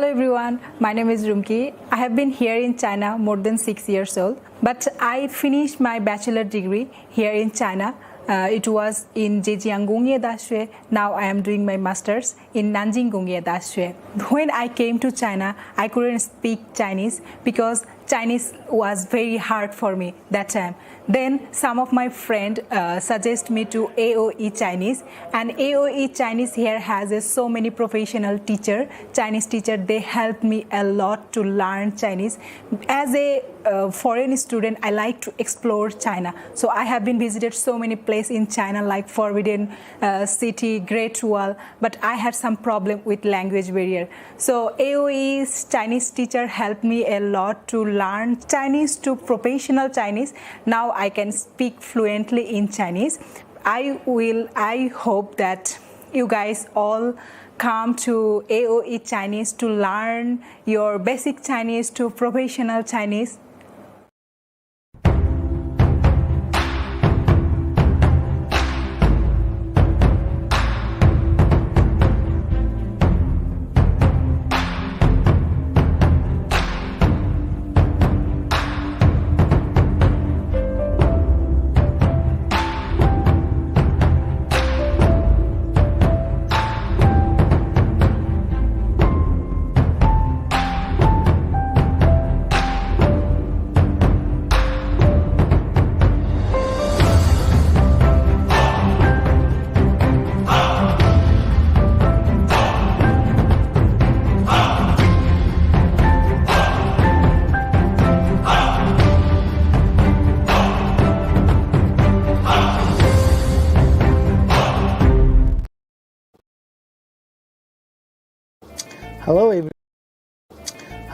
Hello everyone, my name is Rumki. I have been here in China more than 6 years old, but I finished my bachelor degree here in China. It was in Zhejiang Gongye Daxue. Now I am doing my masters in Nanjing Gongye Daxue. When I came to China, I couldn't speak Chinese because Chinese was very hard for me that time. Then some of my friends suggest me to AOE Chinese, and AOE Chinese here has so many professional Chinese teacher. They help me a lot to learn Chinese. As a foreign student, I like to explore China. So I have been visited so many places in China like Forbidden City, Great Wall, but I had some problem with language barrier. So AOE's Chinese teacher helped me a lot to learn Chinese to professional Chinese. Now I can speak fluently in Chinese. I hope that you guys all come to AOE Chinese to learn your basic Chinese to professional Chinese.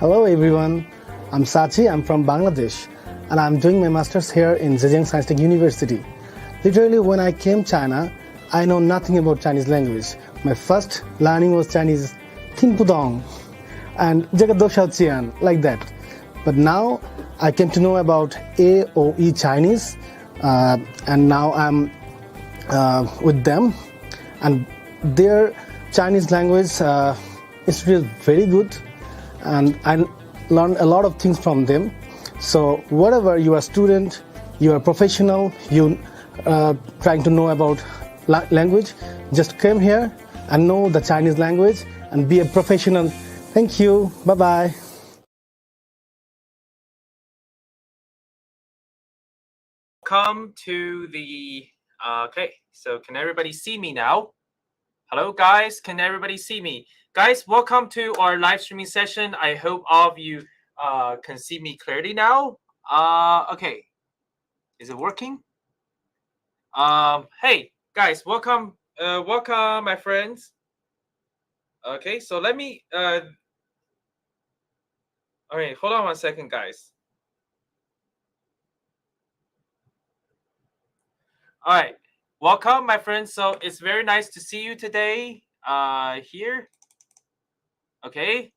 Hello everyone, I'm Sachi, I'm from Bangladesh and I'm doing my masters here in Zhejiang Science Tech University. Literally when I came China, I know nothing about Chinese language. My first learning was Chinese Tin Pudong and Jagadoshaotian, like that. But now I came to know about AOE Chinese and now I'm with them, and their Chinese language is really very good, and I learned a lot of things from them. So whatever you are a student, you are a professional, you trying to know about language, just come here and know the Chinese language and be a professional. Thank you. Bye bye. Welcome to the okay, so can everybody see me now? Hello guys, can everybody see me? Guys, welcome to our live streaming session. I hope all of you can see me clearly now. Okay, is it working? Hey guys, welcome welcome my friends. Okay, so let me all right, hold on one second guys. All right, welcome my friends. So it's very nice to see you today here. Okay,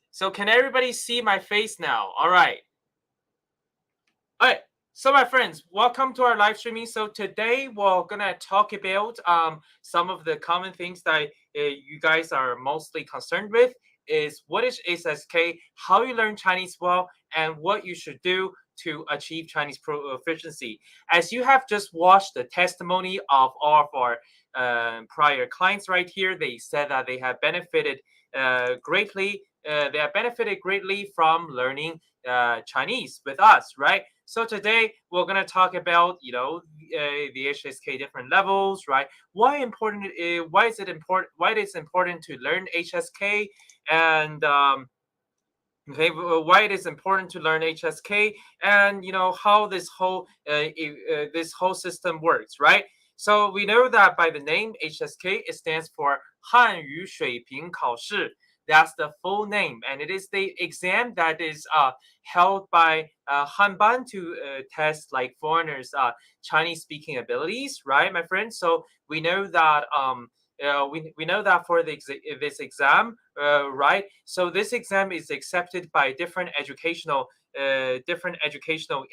so can everybody see my face now? All right. All right, so my friends, welcome to our live streaming. So today we're gonna talk about some of the common things that you guys are mostly concerned with is what is HSK, how you learn Chinese well, and what you should do to achieve Chinese proficiency. As you have just watched the testimony of all of our prior clients right here, they said that they have benefited greatly. They have benefited greatly from learning Chinese with us, right? So today we're gonna talk about the HSK different levels, right? Why is it important to learn HSK, and okay, why it is important to learn HSK, and how this whole system works, right? So we know that by the name HSK, it stands for Hanyu Shuiping Kaoshi. That's the full name, and it is the exam that is held by Hanban to test like foreigners' Chinese speaking abilities, right, my friends? So we know that we know that for this exam, right? So this exam is accepted by different educational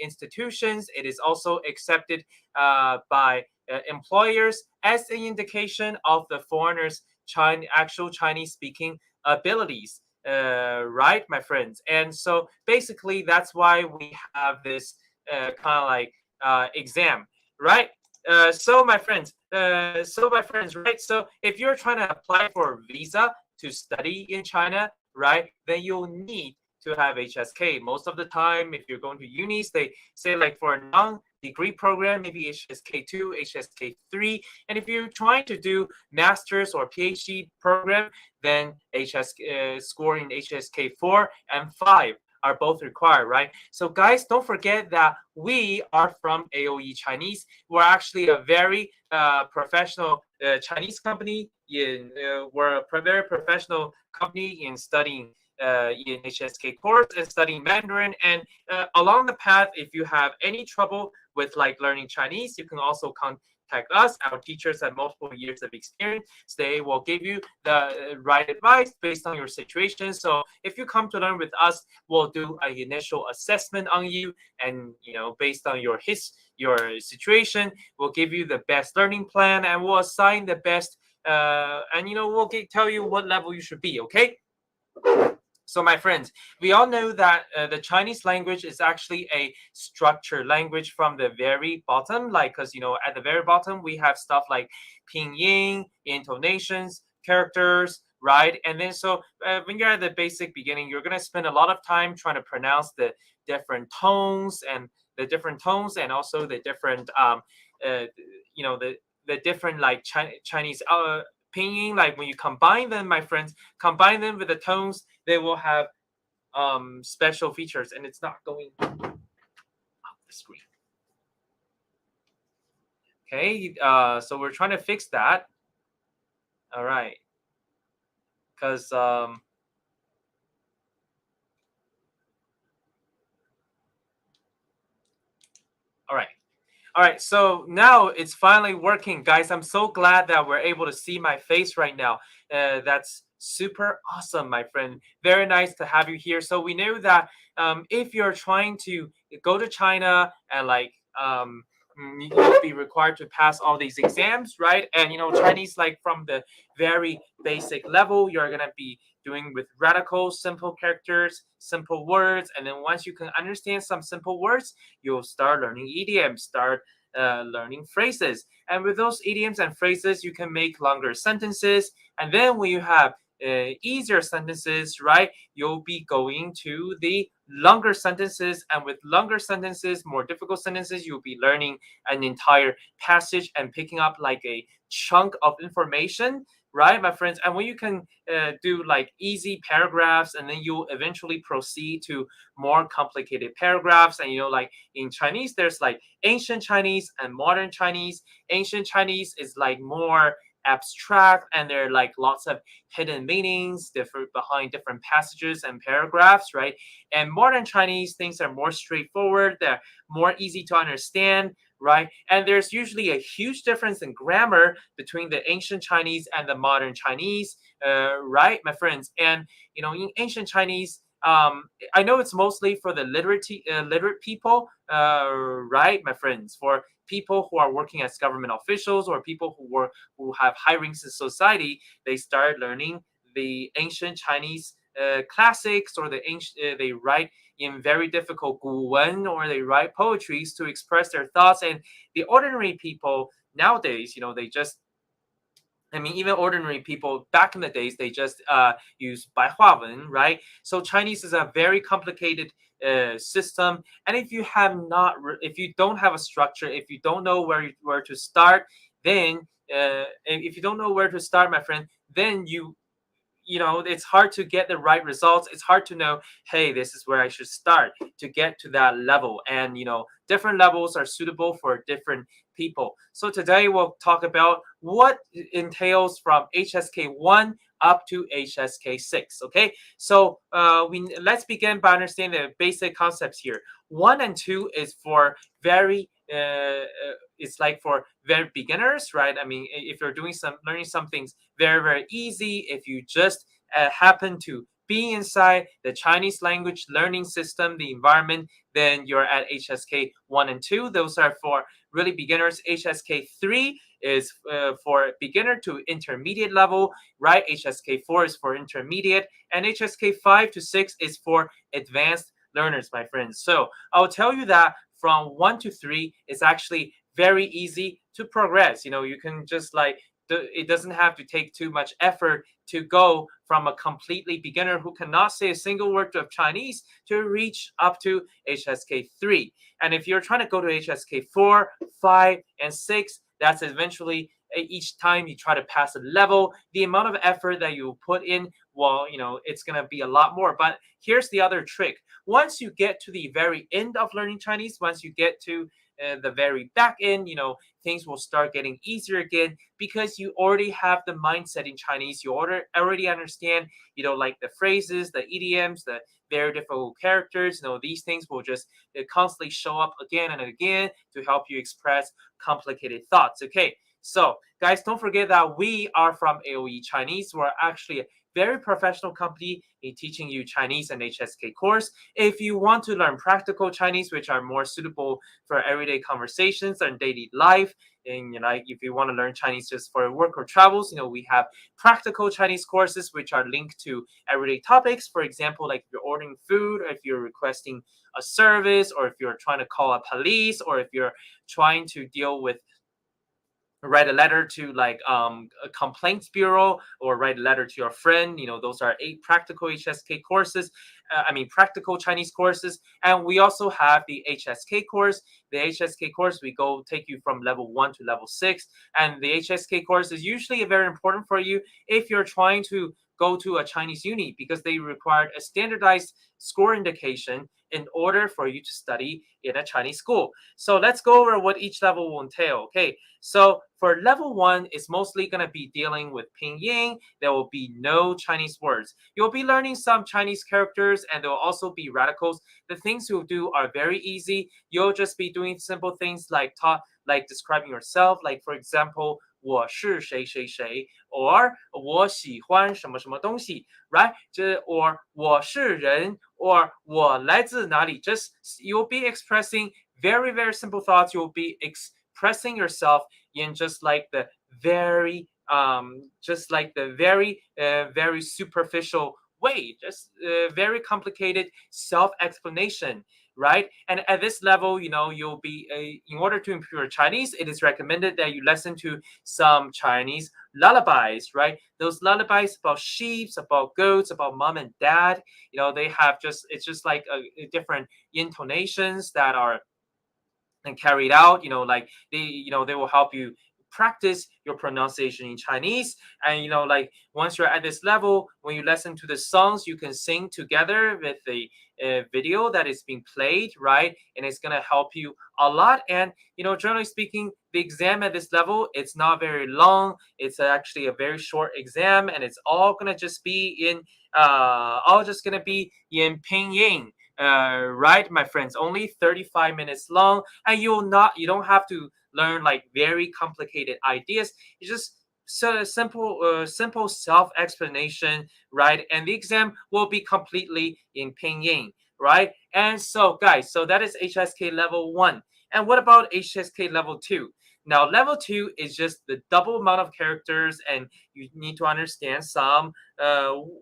institutions. It is also accepted by employers as an indication of the foreigners' actual Chinese speaking abilities. right, my friends? And so basically, that's why we have this kind of like exam, right? So my friends, right? So if you're trying to apply for a visa to study in China, right, then you'll need to have HSK. Most of the time, if you're going to unis, they say like for a non-degree program, maybe HSK2, HSK3. And if you're trying to do master's or PhD program, then scoring HSK4 and 5 are both required, right? So guys, don't forget that we are from AOE Chinese. We're actually a very professional Chinese company. We're a very professional company in studying in HSK course and studying Mandarin. And along the path, if you have any trouble with like learning Chinese, you can also contact us. Our teachers have multiple years of experience. They will give you the right advice based on your situation. So if you come to learn with us, we'll do an initial assessment on you, and based on your situation, we'll give you the best learning plan, and we'll assign the best. And we'll tell you what level you should be. Okay. So my friends, we all know that the Chinese language is actually a structured language from the very bottom, like, because at the very bottom we have stuff like pinyin, intonations, characters, right? And then so when you're at the basic beginning, you're gonna spend a lot of time trying to pronounce the different tones and also the different the different like Chinese pinyin. Like when you combine them, my friends, combine them with the tones, they will have special features. And it's not going off the screen. Okay, so we're trying to fix that. All right, because all right, so now it's finally working, guys. I'm so glad that we're able to see my face right now. That's super awesome, my friend. Very nice to have you here. So we know that if you're trying to go to China and like you'll be required to pass all these exams, right? And Chinese, like from the very basic level, you're gonna be doing with radical, simple characters, simple words, and then once you can understand some simple words, you'll start learning idioms, start learning phrases. And with those idioms and phrases, you can make longer sentences. And then when you have easier sentences, right, you'll be going to the longer sentences. And with longer sentences, more difficult sentences, you'll be learning an entire passage and picking up like a chunk of information, right, my friends? And when you can do like easy paragraphs, and then you eventually proceed to more complicated paragraphs. And like in Chinese, there's like ancient Chinese and modern Chinese. Ancient Chinese is like more abstract, and there are like lots of hidden meanings behind different passages and paragraphs, right? And modern Chinese, things are more straightforward, they're more easy to understand, right? And there's usually a huge difference in grammar between the ancient Chinese and the modern Chinese, right, my friends? And in ancient Chinese, I know it's mostly for the literate people, right, my friends? For people who are working as government officials, or people who have high ranks in society, they start learning the ancient Chinese classics, or they write in very difficult guwen, or they write poetries to express their thoughts. And the ordinary people nowadays, they just, even ordinary people back in the days, they just use Baihuawen, right? So Chinese is a very complicated system, and if you don't have a structure, if you don't know where to start, then if you don't know where to start, my friend, then it's hard to get the right results. It's hard to know, hey, this is where I should start to get to that level. And different levels are suitable for different people. So today we'll talk about what entails from HSK1 up to HSK6. Okay, so let's begin by understanding the basic concepts here. 1 and 2 is for very it's like for very beginners, right? If you're learning some things very, very easy, if you just happen to being inside the Chinese language learning system, the environment, then you're at HSK 1 and 2. Those are for really beginners. HSK 3 is for beginner to intermediate level, right? HSK 4 is for intermediate, and HSK 5 to 6 is for advanced learners, my friends. So I'll tell you that from 1 to 3 is actually very easy to progress. You can just it doesn't have to take too much effort to go from a completely beginner who cannot say a single word of Chinese to reach up to HSK 3. And if you're trying to go to HSK 4, 5, and 6, that's eventually each time you try to pass a level, the amount of effort that you put in, well, it's going to be a lot more. But here's the other trick. Once you get to the very end of learning Chinese, once you get to the very back end, things will start getting easier again because you already have the mindset in Chinese. You already understand, like the phrases, the idioms, the very difficult characters. These things will just constantly show up again and again to help you express complicated thoughts. Okay, so guys, don't forget that we are from AOE Chinese. We're actually a very professional company in teaching you Chinese and HSK course. If you want to learn practical Chinese, which are more suitable for everyday conversations and daily life, and if you want to learn Chinese just for work or travels, we have practical Chinese courses which are linked to everyday topics. For example, like if you're ordering food, or if you're requesting a service, or if you're trying to call a police, or if you're trying to deal with write a letter to a complaints bureau, or write a letter to your friend. Those are 8 practical HSK courses. Practical Chinese courses. And we also have the HSK course. The HSK course, we go take you from level 1 to level 6. And the HSK course is usually very important for you if you're trying to go to a Chinese uni, because they require a standardized score indication in order for you to study in a Chinese school. So let's go over what each level will entail. Okay, so for level 1, it's mostly going to be dealing with pinyin. There will be no Chinese words. You'll be learning some Chinese characters, and there will also be radicals. The things you'll do are very easy. You'll just be doing simple things like describing yourself, like for example, 我是谁谁谁 or 我喜欢什么什么东西 right? Or 我是人 or 我来自哪里. Just you'll be expressing very, very simple thoughts. You'll be expressing yourself in just like the very very superficial way, just very complicated self-explanation, right? And at this level, you'll be in order to improve your Chinese, it is recommended that you listen to some Chinese lullabies, right? Those lullabies about sheep, about goats, about mom and dad, they have it's just like different intonations that are and carried out, they will help you practice your pronunciation in Chinese. And once you're at this level, when you listen to the songs, you can sing together with the video that is being played, right? And it's going to help you a lot. And generally speaking, the exam at this level, it's not very long. It's actually a very short exam, and it's all going to just be in pinyin. Right, my friends, only 35 minutes long, and you don't have to learn like very complicated ideas. It's just simple self-explanation, right? And the exam will be completely in pinyin, right? And so guys, so that is HSK level 1. And what about HSK level 2? Now, level 2 is just the double amount of characters, and you need to understand some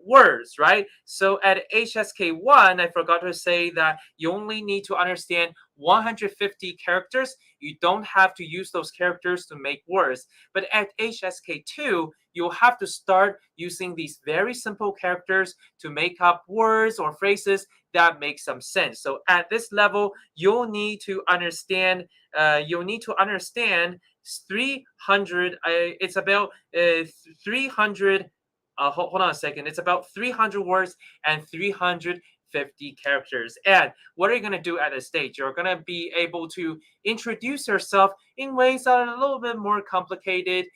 words, right? So at HSK 1, I forgot to say that you only need to understand 150 characters. You don't have to use those characters to make words. But at HSK 2, you'll have to start using these very simple characters to make up words or phrases that make some sense. So at this level, you'll need to understand 300. It's about 300. Hold on a second. It's about 300 words and 350 characters. And what are you going to do at this stage? You're going to be able to introduce yourself in ways that are a little bit more complicated.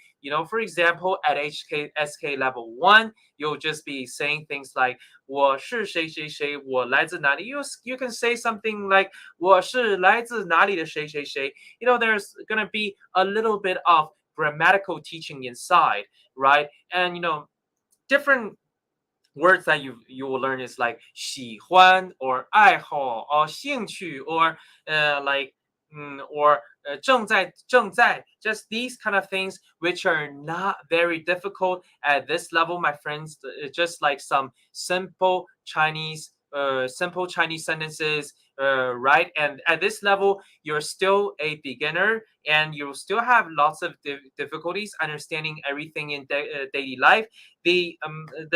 For example, at HSK level 1, you'll just be saying things like 我是谁谁谁 我来自哪里 You can say something like 我是来自哪里的谁谁谁 There's going to be a little bit of grammatical teaching inside, right? And different words that you will learn is like 喜欢 or 爱好 or 兴趣 or like or 正在 just these kind of things which are not very difficult at this level, my friends. Just like some simple Chinese sentences, right? And at this level, you're still a beginner, and you'll still have lots of difficulties understanding everything in daily life. The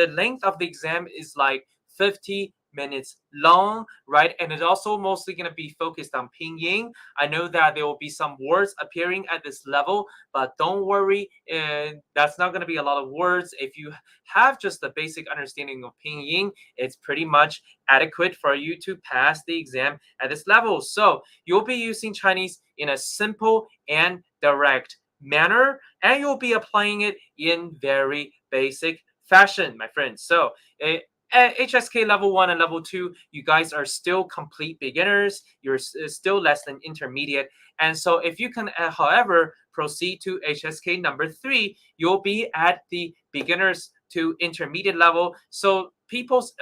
length of the exam is like 50 minutes long, right? And it's also mostly going to be focused on pinyin. I know that there will be some words appearing at this level, but don't worry, that's not going to be a lot of words. If you have just the basic understanding of pinyin, it's pretty much adequate for you to pass the exam at this level. So you'll be using Chinese in a simple and direct manner, and you'll be applying it in very basic fashion, my friends. So at HSK level 1 and level 2, you guys are still complete beginners. You're still less than intermediate. And so if you can, however, proceed to HSK number 3, you'll be at the beginners to intermediate level. So people's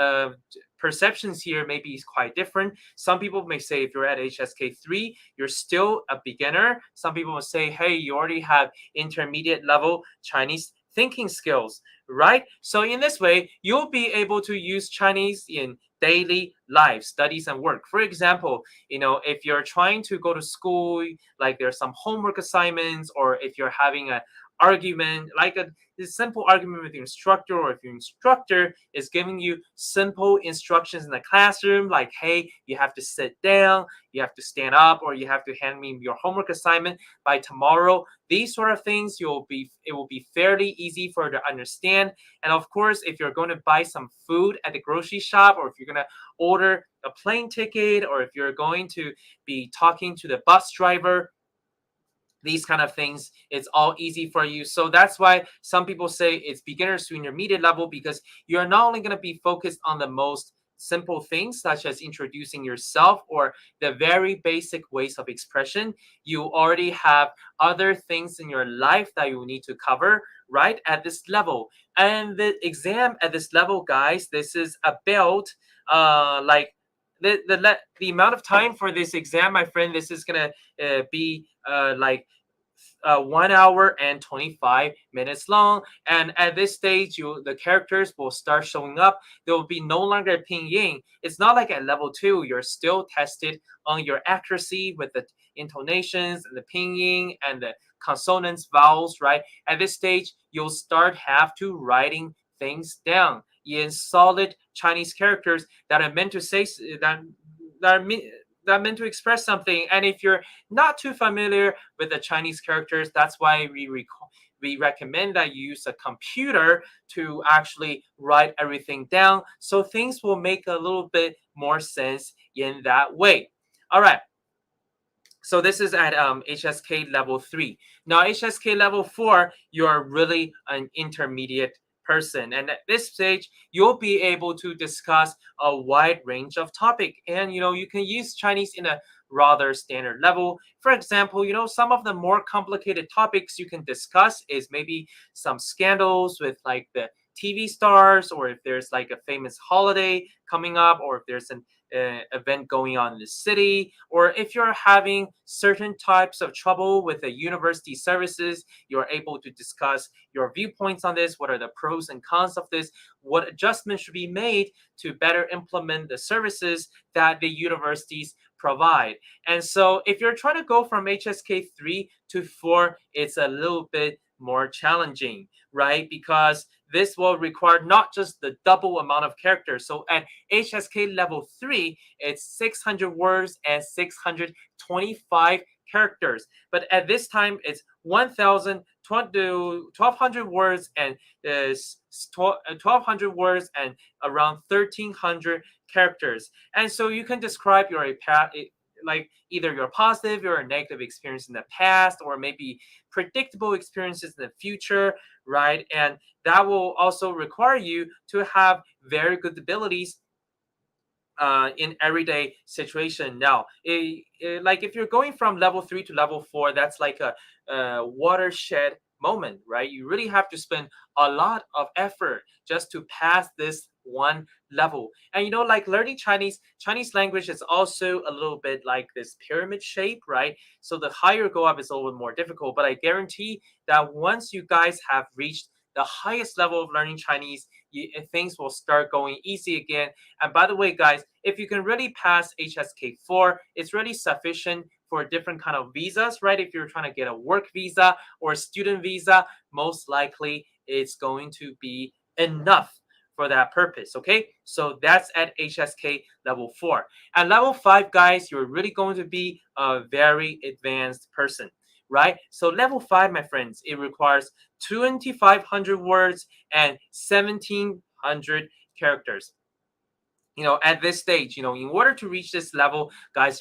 perceptions here may be quite different. Some people may say if you're at HSK 3, you're still a beginner. Some people will say, hey, you already have intermediate level Chinese thinking skills, right? So in this way, you'll be able to use Chinese in daily life, studies, and work. For example, if you're trying to go to school, like there's some homework assignments, or if you're having a argument, like a simple argument with your instructor, or if your instructor is giving you simple instructions in the classroom, like, hey, you have to sit down, you have to stand up, or you have to hand me your homework assignment by tomorrow. These sort of things, it will be fairly easy for you to understand. And of course, if you're going to buy some food at the grocery shop, or if you're going to order a plane ticket, or if you're going to be talking to the bus driver, these kind of things, it's all easy for you. So that's why some people say it's beginners to intermediate level, because you're not only going to be focused on the most simple things such as introducing yourself or the very basic ways of expression. You already have other things in your life that you need to cover right at this level. And the exam at this level, guys, this is about like the amount of time for this exam, my friend. This is gonna be like 1 hour and 25 minutes long. And at this stage, the characters will start showing up. There will be no longer pinyin. It's not like at level 2, you're still tested on your accuracy with the intonations and the pinyin and the consonants, vowels, right? At this stage, you'll start have to writing things down in solid Chinese characters that are meant to say that are meant to express something. And if you're not too familiar with the Chinese characters, that's why we recommend that you use a computer to actually write everything down, so things will make a little bit more sense in that way. All right. So this is at HSK level 3. Now HSK level 4, you're really an intermediate person, and at this stage you'll be able to discuss a wide range of topic, and you can use Chinese in a rather standard level. For example, some of the more complicated topics you can discuss is maybe some scandals with like the TV stars, or if there's like a famous holiday coming up, or if there's an event going on in the city, or if you're having certain types of trouble with the university services, you're able to discuss your viewpoints on this. What are the pros and cons of this? What adjustments should be made to better implement the services that the universities provide? And so if you're trying to go from HSK 3 to 4, it's a little bit more challenging, right? Because this will require not just the double amount of characters. So at HSK level 3, it's 600 words and 625 characters. But at this time, it's 1,200 words and 1,200 words and around 1,300 characters. And so you can describe your like either your positive or negative experience in the past, or maybe predictable experiences in the future, right? And that will also require you to have very good abilities in everyday situation. Now, like if you're going from level 3 to level 4, that's like a watershed moment, right? You really have to spend a lot of effort just to pass this one level. And like learning Chinese language is also a little bit like this pyramid shape, right? So the higher you go up is a little bit more difficult, but I guarantee that once you guys have reached the highest level of learning Chinese, things will start going easy again. And by the way, guys, if you can really pass HSK4, it's really sufficient for different kind of visas, right? If you're trying to get a work visa or a student visa, most likely it's going to be enough for that purpose. Okay, so that's at HSK level 4. At level 5, guys, you're really going to be a very advanced person, right? So level 5, my friends, it requires 2,500 words and 1,700 characters. At this stage, in order to reach this level, guys,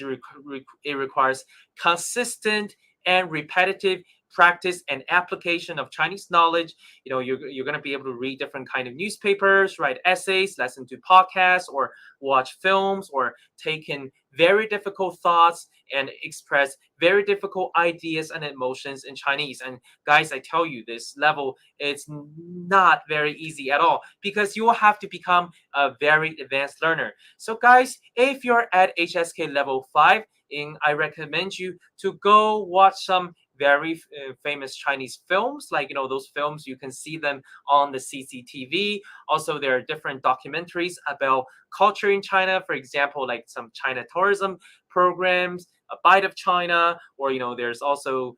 it requires consistent and repetitive practice and application of Chinese knowledge. You're going to be able to read different kind of newspapers, write essays, listen to podcasts, or watch films, or take in very difficult thoughts and express very difficult ideas and emotions in Chinese. And guys, I tell you, this level, it's not very easy at all, because you will have to become a very advanced learner. So guys, if you're at HSK level 5, I recommend you to go watch some very famous Chinese films, like those films, you can see them on the CCTV. Also, there are different documentaries about culture in China, for example, like some China tourism programs, a bite of China, or there's also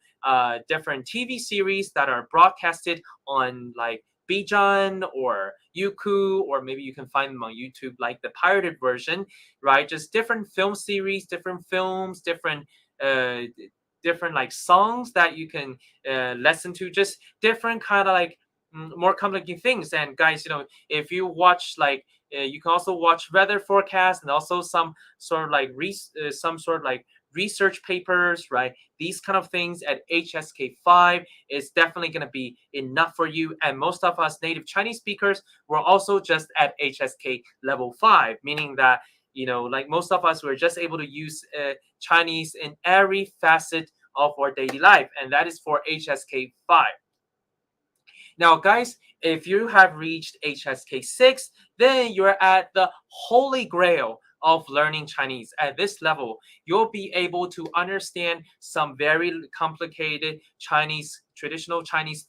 different TV series that are broadcasted on like Bijan or Youku, or maybe you can find them on YouTube, like the pirated version, right? Just different film series, different films, uh, different like songs that you can listen to, just different kind of like more complicated things. And guys, if you watch like you can also watch weather forecast, and also some sort of like research papers, right? These kind of things at HSK 5 is definitely going to be enough for you. And most of us native Chinese speakers were also just at HSK level 5, meaning that like most of us were just able to use Chinese in every facet of our daily life, and that is for HSK 5. Now, guys, if you have reached HSK 6, then you're at the holy grail of learning Chinese. At this level, you'll be able to understand some very complicated traditional Chinese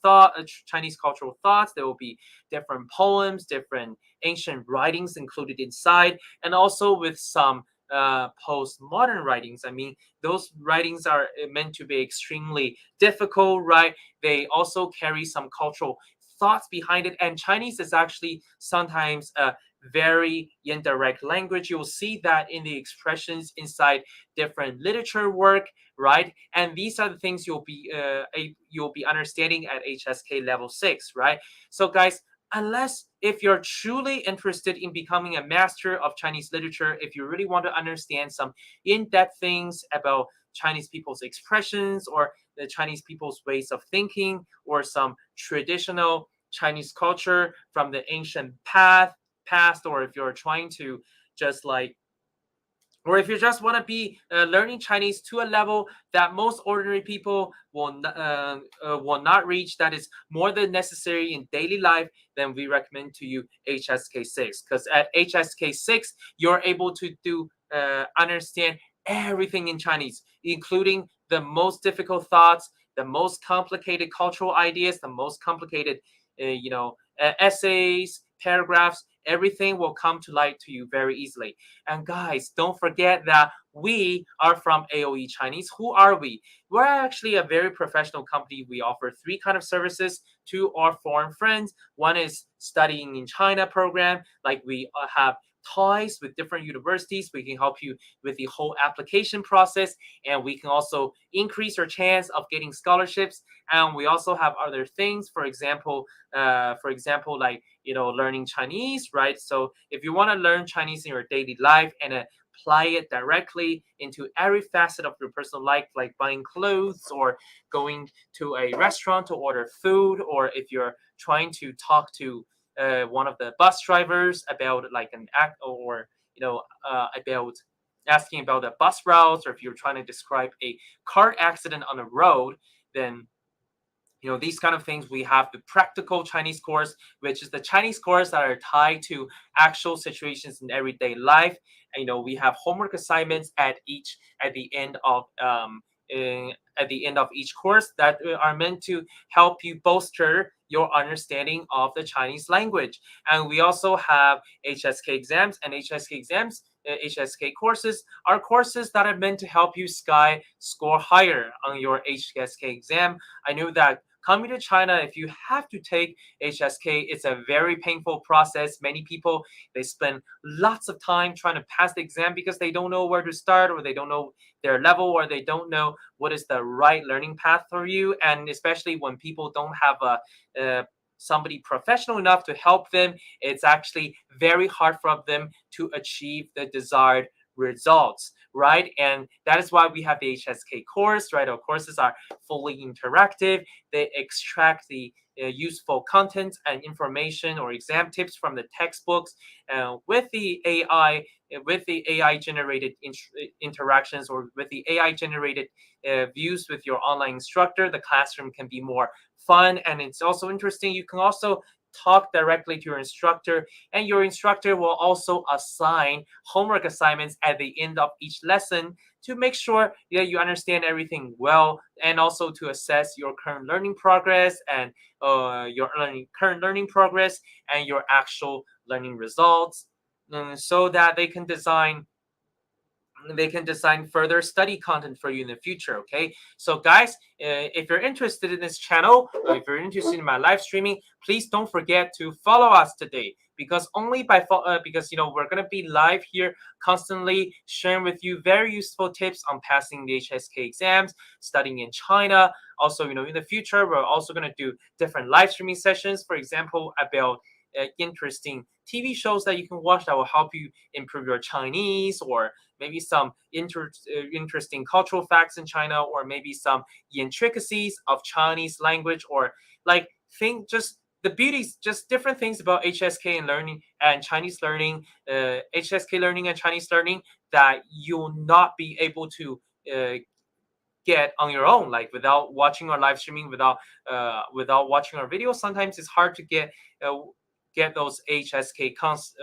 Chinese cultural thoughts. There will be different poems, different ancient writings included inside, and also with some postmodern writings. I mean, those writings are meant to be extremely difficult, right? They also carry some cultural thoughts behind it. And Chinese is actually sometimes a very indirect language. You'll see that in the expressions inside different literature work, right? And these are the things you'll be understanding at HSK level 6, right? So guys, if you're truly interested in becoming a master of Chinese literature, if you really want to understand some in-depth things about Chinese people's expressions, or the Chinese people's ways of thinking, or some traditional Chinese culture from the ancient past, or if you're trying to just like or if you just want to be learning Chinese to a level that most ordinary people will not reach, that is more than necessary in daily life, then we recommend to you HSK 6. Because at HSK 6, you're able to understand everything in Chinese, including the most difficult thoughts, the most complicated cultural ideas, the most complicated, essays, paragraphs. Everything will come to light to you very easily. And guys, don't forget that we are from AOE Chinese. Who are we? We're actually a very professional company. We offer 3 kind of services to our foreign friends. One is studying in China program. Like we have ties with different universities. We can help you with the whole application process, and we can also increase your chance of getting scholarships. And we also have other things, for example, like learning Chinese, right? So if you want to learn Chinese in your daily life and apply it directly into every facet of your personal life, like buying clothes or going to a restaurant to order food, or if you're trying to talk to one of the bus drivers about like an act, or about asking about the bus routes, or if you're trying to describe a car accident on the road, then these kind of things. We have the practical Chinese course, which is the Chinese course that are tied to actual situations in everyday life. And we have homework assignments at the end of each course that are meant to help you bolster your understanding of the Chinese language. And we also have HSK exams, and HSK courses are courses that are meant to help you score higher on your HSK exam. I know that coming to China, if you have to take HSK, it's a very painful process. Many people, they spend lots of time trying to pass the exam because they don't know where to start, or they don't know their level, or they don't know what is the right learning path for you. And especially when people don't have somebody professional enough to help them, it's actually very hard for them to achieve the desired results, right? And that is why we have the HSK course, right? Our courses are fully interactive. They extract the useful content and information or exam tips from the textbooks with the AI generated interactions, or with the AI generated views with your online instructor. The classroom can be more fun, and it's also interesting. You can also talk directly to your instructor, and your instructor will also assign homework assignments at the end of each lesson to make sure that you understand everything well, and also to assess your current learning progress and current learning progress and your actual learning results, so that they can design further study content for you in the future. Okay, so guys, if you're interested in this channel, or if you're interested in my live streaming, please don't forget to follow us today, because only by because we're going to be live here constantly, sharing with you very useful tips on passing the HSK exams, studying in China. Also, in the future, we're also going to do different live streaming sessions, for example, about interesting TV shows that you can watch that will help you improve your Chinese, or maybe some interesting cultural facts in China, or maybe some intricacies of Chinese language, or like just the beauties, just different things about HSK and learning and Chinese learning, HSK learning and Chinese learning, that you'll not be able to get on your own, like without watching our live streaming, without watching our videos. Sometimes it's hard to get those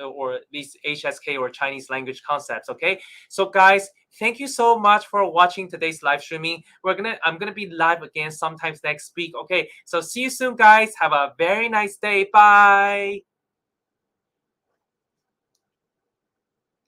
or these HSK or Chinese language concepts. Okay, so guys, thank you so much for watching today's live streaming. I'm gonna be live again sometimes next week. Okay, so see you soon, guys. Have a very nice day. Bye.